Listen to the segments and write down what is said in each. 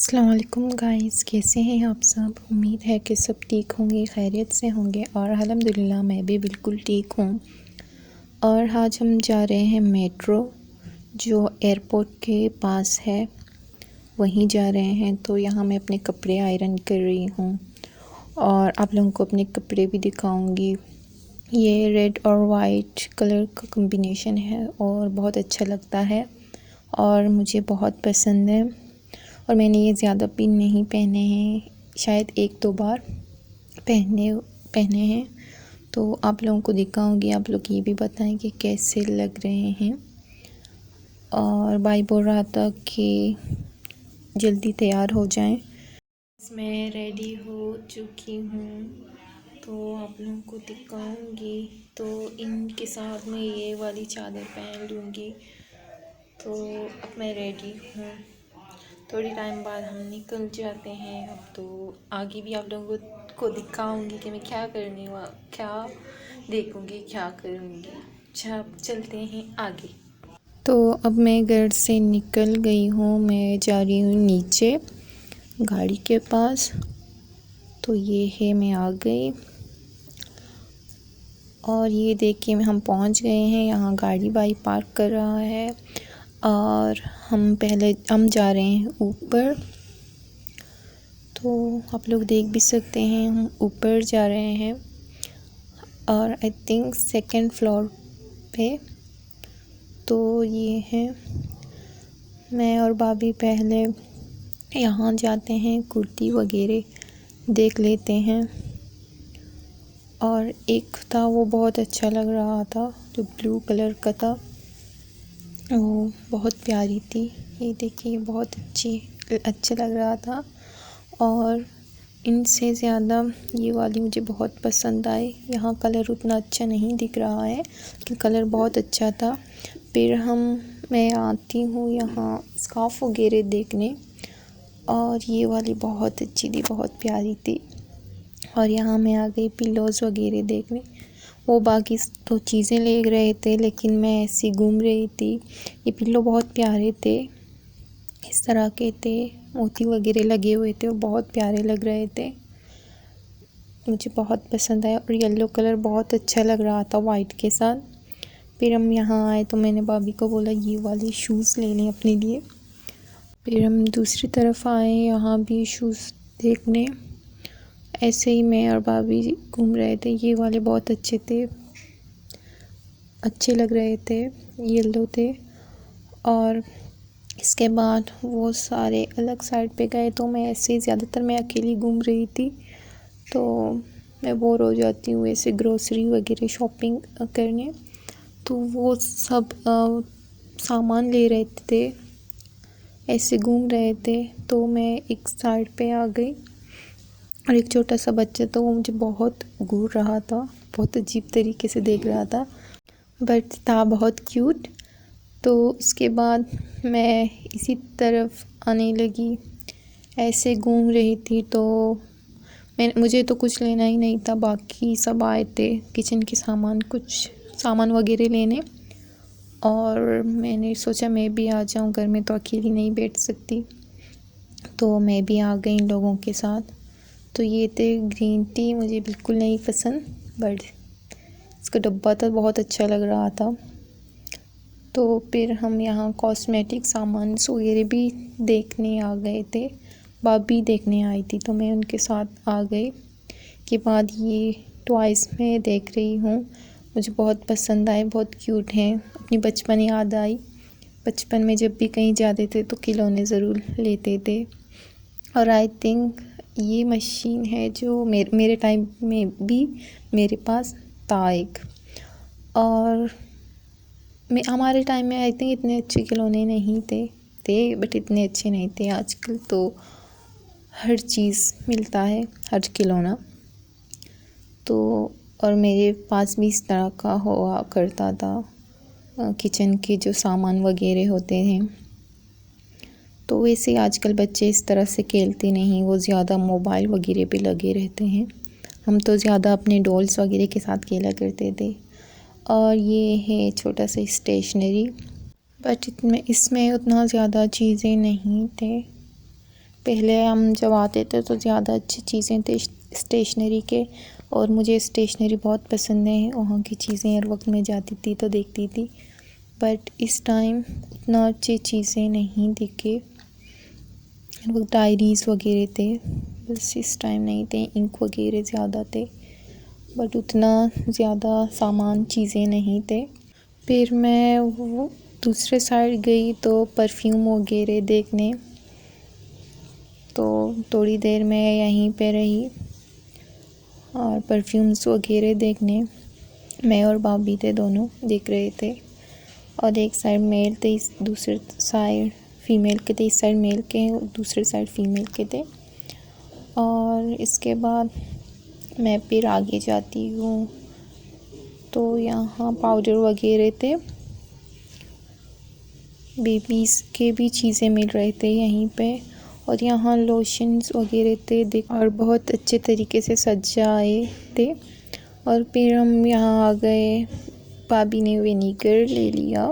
अस्सलाम वालेकुम गाइस, कैसे हैं आप सब। उम्मीद है कि सब ठीक होंगे, खैरियत से होंगे और अल्हम्दुलिल्लाह मैं भी बिल्कुल ठीक हूँ। और आज हम जा रहे हैं मेट्रो जो एयरपोर्ट के पास है, वहीं जा रहे हैं। तो यहाँ मैं अपने कपड़े आयरन कर रही हूँ और आप लोगों को अपने कपड़े भी दिखाऊंगी। ये रेड और वाइट कलर का कॉम्बिनेशन है और बहुत अच्छा लगता है और मुझे बहुत पसंद है। और मैंने ये ज़्यादा भी नहीं पहने हैं, शायद एक दो बार पहने हैं। तो आप लोगों को दिखाऊंगी, आप लोग ये भी बताएं कि कैसे लग रहे हैं। और भाई बोल रहा था कि जल्दी तैयार हो जाएं। मैं रेडी हो चुकी हूँ तो आप लोगों को दिखाऊंगी। तो इनके साथ मैं ये वाली चादर पहन लूँगी। तो अब मैं रेडी हूँ, थोड़ी टाइम बाद हम निकल जाते हैं। अब तो आगे भी आप लोगों को दिखाऊंगी कि मैं क्या क्या देखूंगी, क्या करूंगी। अच्छा, अब चलते हैं आगे। तो अब मैं घर से निकल गई हूँ, मैं जा रही हूँ नीचे गाड़ी के पास। तो ये है, मैं आ गई और ये देखिए हम पहुँच गए हैं। यहाँ गाड़ी भाई पार्क कर रहा है और हम जा रहे हैं ऊपर। तो आप लोग देख भी सकते हैं, हम ऊपर जा रहे हैं और आई थिंक सेकंड फ्लोर पे। तो ये है, मैं और भाभी पहले यहाँ जाते हैं, कुर्ती वगैरह देख लेते हैं। और एक था वो बहुत अच्छा लग रहा था, जो ब्लू कलर का था, वो बहुत प्यारी थी। ये देखिए बहुत अच्छा लग रहा था। और इनसे ज़्यादा ये वाली मुझे बहुत पसंद आई। यहाँ कलर उतना अच्छा नहीं दिख रहा है लेकिन कलर बहुत अच्छा था। फिर मैं आती हूँ यहाँ स्कार्फ वगैरह देखने और ये वाली बहुत अच्छी थी, बहुत प्यारी थी। और यहाँ मैं आ गई पिलोज़ वगैरह देखने। वो बाकी तो चीज़ें ले रहे थे लेकिन मैं ऐसी घूम रही थी। ये पिल्लो बहुत प्यारे थे, इस तरह के थे, मोती वगैरह लगे हुए थे और बहुत प्यारे लग रहे थे, मुझे बहुत पसंद आया। और येलो कलर बहुत अच्छा लग रहा था वाइट के साथ। फिर हम यहाँ आए तो मैंने भाभी को बोला ये वाले शूज़ ले लें अपने लिए। फिर हम दूसरी तरफ आए, यहाँ भी शूज़ देखने। ऐसे ही मैं और भाभी घूम रहे थे। ये वाले बहुत अच्छे लग रहे थे, येलो थे। और इसके बाद वो सारे अलग साइड पे गए तो मैं ऐसे ही ज़्यादातर मैं अकेली घूम रही थी। तो मैं बोर हो जाती हूँ ऐसे ग्रोसरी वगैरह शॉपिंग करने। तो वो सब सामान ले रहे थे, ऐसे घूम रहे थे। तो मैं एक साइड पे आ गई और एक छोटा सा बच्चा तो वो मुझे बहुत घूर रहा था, बहुत अजीब तरीके से देख रहा था, बट था बहुत क्यूट। तो उसके बाद मैं इसी तरफ आने लगी, ऐसे घूम रही थी। तो मुझे तो कुछ लेना ही नहीं था, बाकी सब आए थे किचन के कुछ सामान वगैरह लेने। और मैंने सोचा मैं भी आ जाऊं, घर में तो अकेली नहीं बैठ सकती। तो मैं भी आ गई इन लोगों के साथ। तो ये थे ग्रीन टी, मुझे बिल्कुल नहीं पसंद, बट इसका डब्बा तो बहुत अच्छा लग रहा था। तो फिर हम यहाँ कॉस्मेटिक सामान वगैरह भी देखने आ गए थे, भाभी देखने आई थी तो मैं उनके साथ आ गई। के बाद ये टॉयज़ में देख रही हूँ, मुझे बहुत पसंद आए, बहुत क्यूट हैं। अपनी बचपन याद आई, बचपन में जब भी कहीं जाते थे तो खिलौने ज़रूर लेते थे। और आई थिंक ये मशीन है जो मेरे टाइम में भी मेरे पास था एक। और हमारे टाइम में आई थिंक इतने अच्छे खिलौने नहीं थे बट इतने अच्छे नहीं थे। आजकल तो हर चीज़ मिलता है, हर खिलौना। तो और मेरे पास भी इस तरह का हुआ करता था, किचन के जो सामान वगैरह होते हैं। तो वैसे आजकल बच्चे इस तरह से खेलते नहीं, वो ज़्यादा मोबाइल वगैरह पे लगे रहते हैं। हम तो ज़्यादा अपने डॉल्स वगैरह के साथ खेला करते थे। और ये है छोटा सा स्टेशनरी, बट इसमें उतना ज़्यादा चीज़ें नहीं थे, पहले हम जब आते थे तो ज़्यादा अच्छी चीज़ें थे स्टेशनरी के, और मुझे स्टेशनरी बहुत पसंद है। वहाँ की चीज़ें हर वक्त मैं जाती थी तो देखती थी, बट इस टाइम उतना अच्छी चीज़ें नहीं दिखे। वो डायरीज़ वगैरह थे, बस इस टाइम नहीं थे। इंक वगैरह ज़्यादा थे, बट उतना ज़्यादा सामान चीज़ें नहीं थे। फिर मैं वो दूसरे साइड गई तो परफ्यूम वगैरह देखने, तो थोड़ी देर मैं यहीं पे रही और परफ्यूम्स वगैरह देखने मैं और भाभी थे, दोनों देख रहे थे। और एक साइड मेल थे, इस दूसरे साइड फीमेल के थे। इस साइड मेल के, दूसरे साइड फीमेल के थे। और इसके बाद मैं फिर आगे जाती हूँ तो यहाँ पाउडर वगैरह थे, बेबीज़ के भी चीज़ें मिल रहे थे यहीं पे। और यहाँ लोशंस वगैरह थे देख, और बहुत अच्छे तरीके से सजाए थे। और फिर हम यहाँ आ गए, भाभी ने विनेगर ले लिया।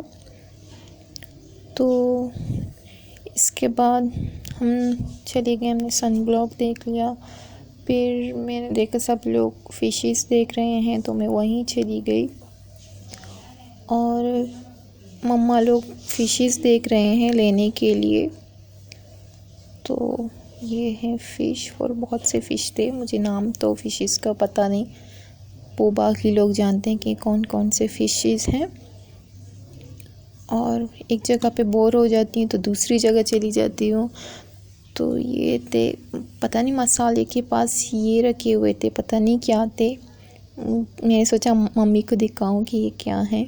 तो इसके बाद हम चले गए, हमने सन ब्लॉक देख लिया। फिर मैंने देखा सब लोग फिशेस देख रहे हैं तो मैं वहीं चली गई, और मम्मा लोग फिशेस देख रहे हैं लेने के लिए। तो ये है फ़िश, और बहुत से फ़िश थे, मुझे नाम तो फिशेस का पता नहीं, वो बाकी लोग जानते हैं कि कौन कौन से फिशेस हैं। और एक जगह पे बोर हो जाती हूँ तो दूसरी जगह चली जाती हूँ। तो ये थे, पता नहीं मसाले के पास ये रखे हुए थे, पता नहीं क्या थे। मैंने सोचा मम्मी को दिखाऊं कि ये क्या है।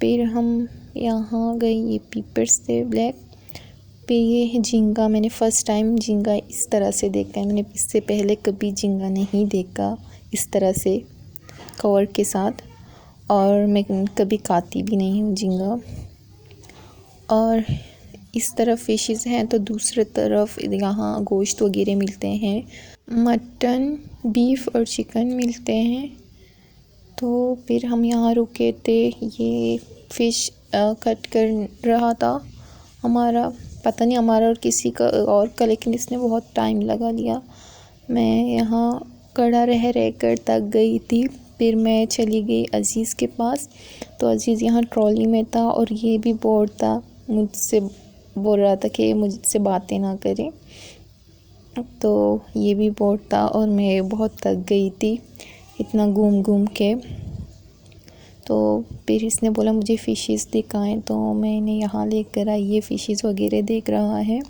फिर हम यहाँ गए, ये पीपर्स थे ब्लैक। फिर ये है झींगा, मैंने फ़र्स्ट टाइम झींगा इस तरह से देखा है। मैंने इससे पहले कभी झींगा नहीं देखा इस तरह से कवर के साथ, और मैं कभी खाती भी नहीं हूँ झींगा। और इस तरफ फिशेस हैं तो दूसरी तरफ यहाँ गोश्त वगैरह मिलते हैं, मटन, बीफ और चिकन मिलते हैं। तो फिर हम यहाँ रुके थे, ये फ़िश कट कर रहा था हमारा, पता नहीं हमारा और किसी का और का, लेकिन इसने बहुत टाइम लगा लिया। मैं यहाँ खड़ा रह कर तक गई थी। फिर मैं चली गई अज़ीज़ के पास, तो अज़ीज़ यहाँ ट्रॉली में था, और ये भी बोर था, मुझसे बोल रहा था कि मुझसे बातें ना करें। तो ये भी बोर था, और मैं बहुत थक गई थी इतना घूम घूम के। तो फिर इसने बोला मुझे फ़िशेस दिखाएं, तो मैंने यहाँ लेकर आई, ये फ़िशेस वगैरह देख रहा है।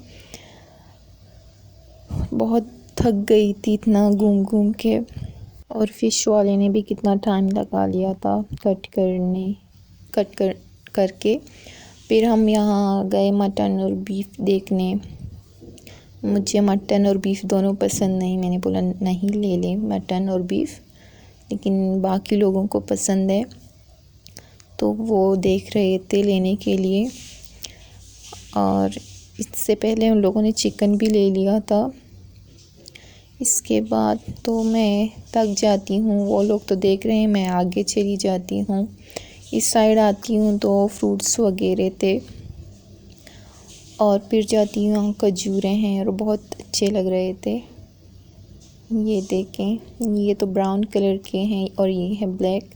बहुत थक गई थी इतना घूम घूम के, और फ़िश वाले ने भी कितना टाइम लगा लिया था कट करके। फिर हम यहाँ गए मटन और बीफ देखने। मुझे मटन और बीफ दोनों पसंद नहीं, मैंने बोला नहीं ले लें मटन और बीफ, लेकिन बाकी लोगों को पसंद है तो वो देख रहे थे लेने के लिए। और इससे पहले उन लोगों ने चिकन भी ले लिया था। इसके बाद तो मैं थक जाती हूँ, वो लोग तो देख रहे हैं, मैं आगे चली जाती हूँ। इस साइड आती हूँ तो फ्रूट्स वगैरह थे, और फिर जाती हूँ, यहाँ खजूरें हैं और बहुत अच्छे लग रहे थे। ये देखें, ये तो ब्राउन कलर के हैं और ये है ब्लैक,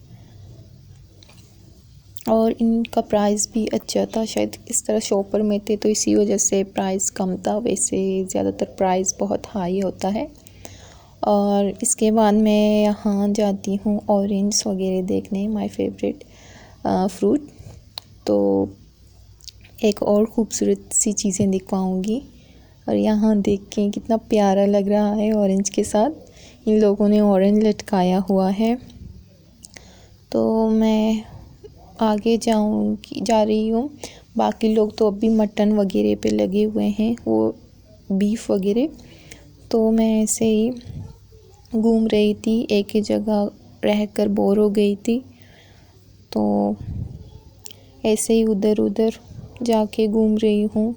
और इनका प्राइस भी अच्छा था। शायद इस तरह शॉपर में थे तो इसी वजह से प्राइस कम था, वैसे ज़्यादातर प्राइस बहुत हाई होता है। और इसके बाद मैं यहाँ जाती हूँ ऑरेंज वगैरह देखने, माय फेवरेट फ्रूट। तो एक और ख़ूबसूरत सी चीज़ें दिखाऊंगी, और यहाँ देखें कितना प्यारा लग रहा है ऑरेंज के साथ। इन लोगों ने ऑरेंज लटकाया हुआ है। तो मैं आगे जा रही हूँ। बाकी लोग तो अभी मटन वगैरह पे लगे हुए हैं, वो बीफ वगैरह। तो मैं ऐसे ही घूम रही थी, एक ही जगह रहकर बोर हो गई थी, तो ऐसे ही उधर उधर जाके घूम रही हूँ।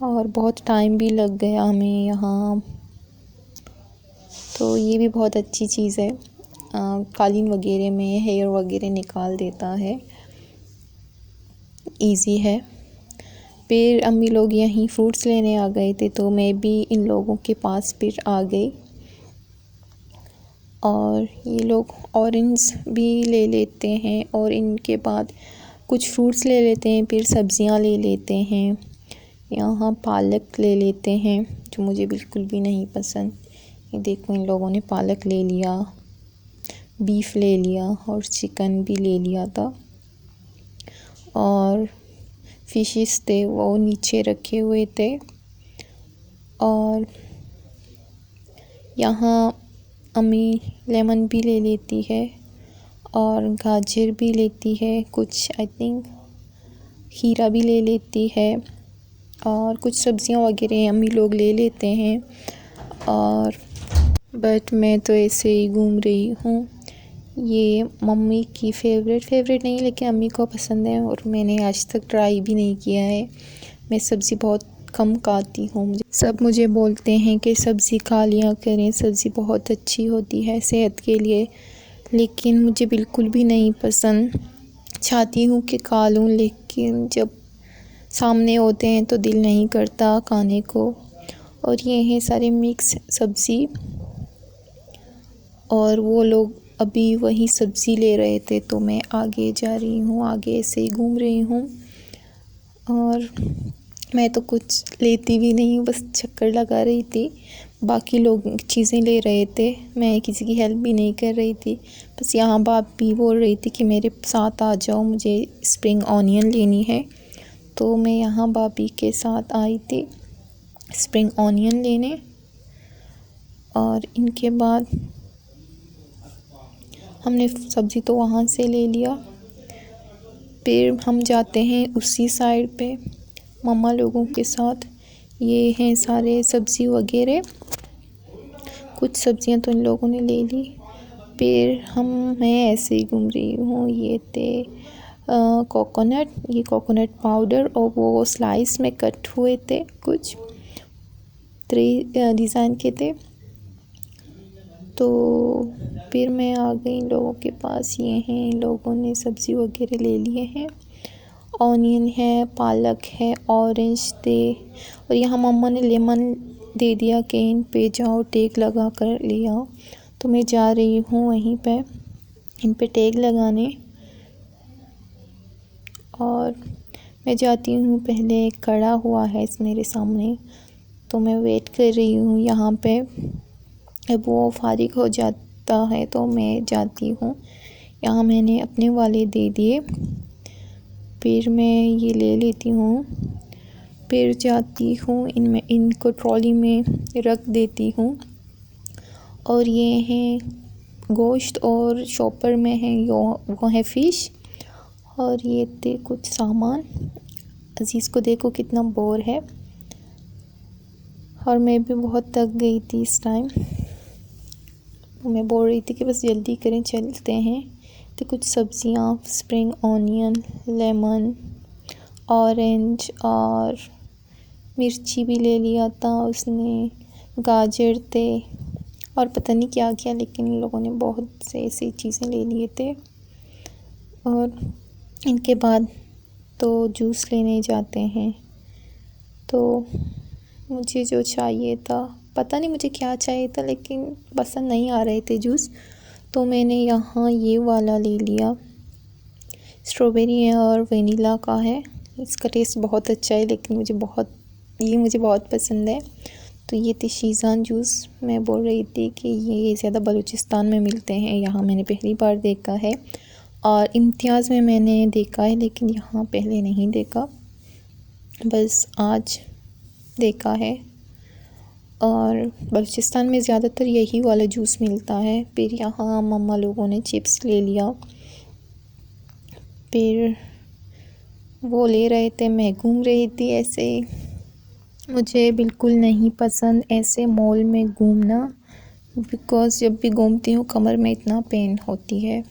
और बहुत टाइम भी लग गया हमें यहाँ। तो ये भी बहुत अच्छी चीज़ है, कालीन वगैरह में हेयर वगैरह निकाल देता है, इजी है। फिर अम्मी लोग यहीं फ्रूट्स लेने आ गए थे, तो मैं भी इन लोगों के पास फिर आ गई। और ये लोग ऑरेंज भी ले लेते हैं और इनके बाद कुछ फ्रूट्स ले लेते हैं, फिर सब्जियां ले लेते हैं। यहाँ पालक ले लेते हैं जो मुझे बिल्कुल भी नहीं पसंद। ये देखो इन लोगों ने पालक ले लिया, बीफ ले लिया और चिकन भी ले लिया था। और फिशेस थे वो नीचे रखे हुए थे। और यहाँ अम्मी लेमन भी ले लेती है और गाजर भी लेती है, कुछ आई थिंक खीरा भी ले लेती है और कुछ सब्जियां वगैरह अम्मी लोग ले लेते हैं। और बट मैं तो ऐसे ही घूम रही हूँ। ये मम्मी की फेवरेट नहीं, लेकिन अम्मी को पसंद है और मैंने आज तक ट्राई भी नहीं किया है। मैं सब्ज़ी बहुत कम खाती हूँ। सब मुझे बोलते हैं कि सब्ज़ी खा लिया करें, सब्ज़ी बहुत अच्छी होती है सेहत के लिए, लेकिन मुझे बिल्कुल भी नहीं पसंद। चाहती हूँ कि खा लूँ, लेकिन जब सामने होते हैं तो दिल नहीं करता खाने को। और ये हैं सारे मिक्स सब्ज़ी और वो लोग अभी वही सब्ज़ी ले रहे थे, तो मैं आगे जा रही हूँ, आगे ऐसे ही घूम रही हूँ। और मैं तो कुछ लेती भी नहीं हूँ, बस चक्कर लगा रही थी। बाकी लोग चीज़ें ले रहे थे, मैं किसी की हेल्प भी नहीं कर रही थी। बस यहाँ भाभी बोल रही थी कि मेरे साथ आ जाओ, मुझे स्प्रिंग ऑनियन लेनी है। तो मैं यहाँ भाभी के साथ आई थी स्प्रिंग ऑनियन लेने। और इनके बाद हमने सब्ज़ी तो वहाँ से ले लिया। फिर हम जाते हैं उसी साइड पे मम्मा लोगों के साथ। ये हैं सारे सब्ज़ी वगैरह, कुछ सब्ज़ियाँ तो इन लोगों ने ले ली। फिर मैं ऐसे ही घूम रही हूँ। ये थे ये कोकोनट पाउडर और वो स्लाइस में कट हुए थे, कुछ 3 डिज़ाइन के थे। तो फिर मैं आ गई इन लोगों के पास। ये हैं, इन लोगों ने सब्ज़ी वगैरह ले लिए हैं। ऑनियन है, पालक है, ऑरेंज थे और यहाँ मम्मा ने लेमन दे दिया कि इन पे जाओ टैग लगा कर ले आओ। तो मैं जा रही हूँ वहीं पे इन पे टैग लगाने। और मैं जाती हूँ, पहले खड़ा हुआ है मेरे सामने, तो मैं वेट कर रही हूँ यहाँ पे। अब वो फारिग हो जाता है तो मैं जाती हूँ। यहाँ मैंने अपने वाले दे दिए, फिर मैं ये ले लेती हूँ। फिर जाती हूँ इनको ट्रॉली में रख देती हूँ। और ये हैं गोश्त और शॉपर में है वो है फ़िश। और ये थे कुछ सामान। अज़ीज़ को देखो कितना बोर है और मैं भी बहुत थक गई थी इस टाइम। मैं बोल रही थी कि बस जल्दी करें, चलते हैं। तो कुछ सब्जियां, स्प्रिंग ऑनियन, लेमन, ऑरेंज और मिर्ची भी ले लिया था उसने, गाजर थे और पता नहीं क्या क्या, लेकिन इन लोगों ने बहुत से ऐसी चीज़ें ले लिए थे। और इनके बाद तो जूस लेने जाते हैं। तो मुझे जो चाहिए था, पता नहीं मुझे क्या चाहिए था, लेकिन पसंद नहीं आ रहे थे जूस, तो मैंने यहाँ ये वाला ले लिया। स्ट्रॉबेरी है और वनीला का है। इसका टेस्ट बहुत अच्छा है, लेकिन मुझे बहुत पसंद है। तो ये थे शीज़ान जूस। मैं बोल रही थी कि ये ज़्यादा बलूचिस्तान में मिलते हैं, यहाँ मैंने पहली बार देखा है। और इम्तियाज़ में मैंने देखा है, लेकिन यहाँ पहले नहीं देखा, बस आज देखा है। और बलूचिस्तान में ज़्यादातर यही वाला जूस मिलता है। फिर यहाँ मम्मा लोगों ने चिप्स ले लिया, फिर वो ले रहे थे, मैं घूम रही थी ऐसे। मुझे बिल्कुल नहीं पसंद ऐसे मॉल में घूमना, बिकॉज़ जब भी घूमती हूँ कमर में इतना पेन होती है।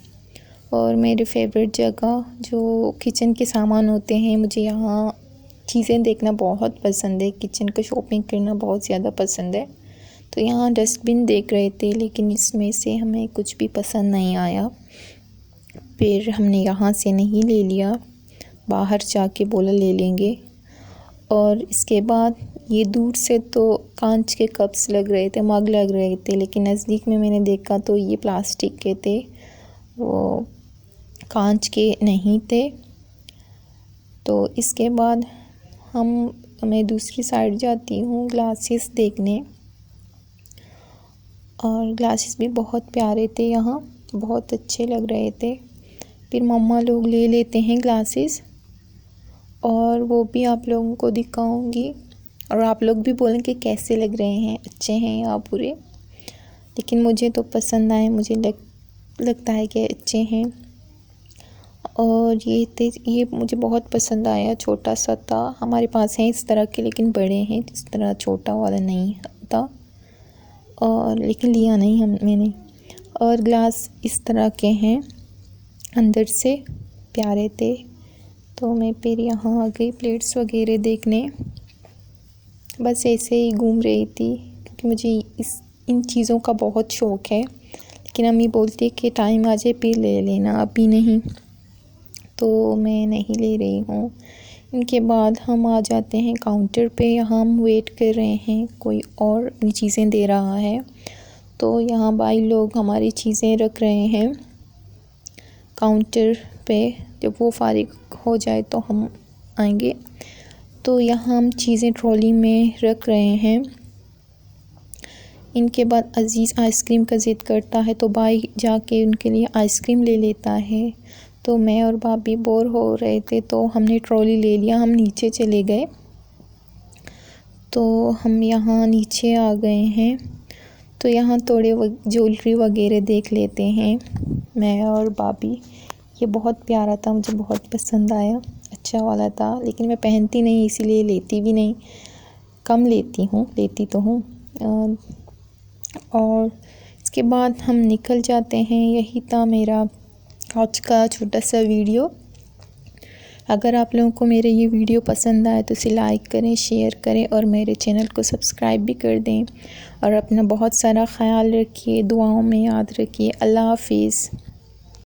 और मेरी फेवरेट जगह जो किचन के सामान होते हैं, मुझे यहाँ चीज़ें देखना बहुत पसंद है, किचन का शॉपिंग करना बहुत ज़्यादा पसंद है। तो यहाँ डस्टबिन देख रहे थे, लेकिन इसमें से हमें कुछ भी पसंद नहीं आया। फिर हमने यहाँ से नहीं ले लिया, बाहर जाके बोला ले लेंगे। और इसके बाद ये दूर से तो कांच के कप्स लग रहे थे, मग लग रहे थे, लेकिन नज़दीक में मैंने देखा तो ये प्लास्टिक के थे, वो कांच के नहीं थे। तो इसके बाद मैं दूसरी साइड जाती हूँ ग्लासेस देखने, और ग्लासेस भी बहुत प्यारे थे, यहाँ बहुत अच्छे लग रहे थे। फिर मम्मा लोग ले लेते हैं ग्लासेस, और वो भी आप लोगों को दिखाऊंगी, और आप लोग भी बोलेंगे कैसे लग रहे हैं, अच्छे हैं या बुरे। लेकिन मुझे तो पसंद आए, मुझे लगता है कि अच्छे हैं। और ये मुझे बहुत पसंद आया, छोटा सा था, हमारे पास है इस तरह के लेकिन बड़े हैं, इस तरह छोटा वाला नहीं था, और लेकिन लिया नहीं मैंने। और ग्लास इस तरह के हैं, अंदर से प्यारे थे। तो मैं फिर यहाँ आ गई प्लेट्स वगैरह देखने, बस ऐसे ही घूम रही थी, क्योंकि मुझे इन चीज़ों का बहुत शौक़ है। लेकिन अम्मी बोलती है कि टाइम आ जाए फिर ले लेना, अभी नहीं, तो मैं नहीं ले रही हूँ। इनके बाद हम आ जाते हैं काउंटर पे, यहाँ हम वेट कर रहे हैं, कोई और अपनी चीज़ें दे रहा है। तो यहाँ भाई लोग हमारी चीज़ें रख रहे हैं काउंटर पे, जब वो फारिग हो जाए तो हम आएंगे। तो यहाँ हम चीज़ें ट्रॉली में रख रहे हैं। इनके बाद अज़ीज़ आइसक्रीम का ज़िद करता है, तो भाई जाके उनके लिए आइसक्रीम ले लेता है। तो मैं और भाभी बोर हो रहे थे, तो हमने ट्रॉली ले लिया, हम नीचे चले गए। तो हम यहाँ नीचे आ गए हैं, तो यहाँ थोड़े ज्वेलरी वगैरह देख लेते हैं, मैं और भाभी। ये बहुत प्यारा था, मुझे बहुत पसंद आया, अच्छा वाला था, लेकिन मैं पहनती नहीं, इसीलिए लेती भी नहीं, कम लेती हूँ, लेती तो हूँ। और इसके बाद हम निकल जाते हैं। यही था मेरा आज का छोटा सा वीडियो। अगर आप लोगों को मेरे ये वीडियो पसंद आए तो इसे लाइक करें, शेयर करें, और मेरे चैनल को सब्सक्राइब भी कर दें। और अपना बहुत सारा ख्याल रखिए, दुआओं में याद रखिए। अल्लाह हाफिज़।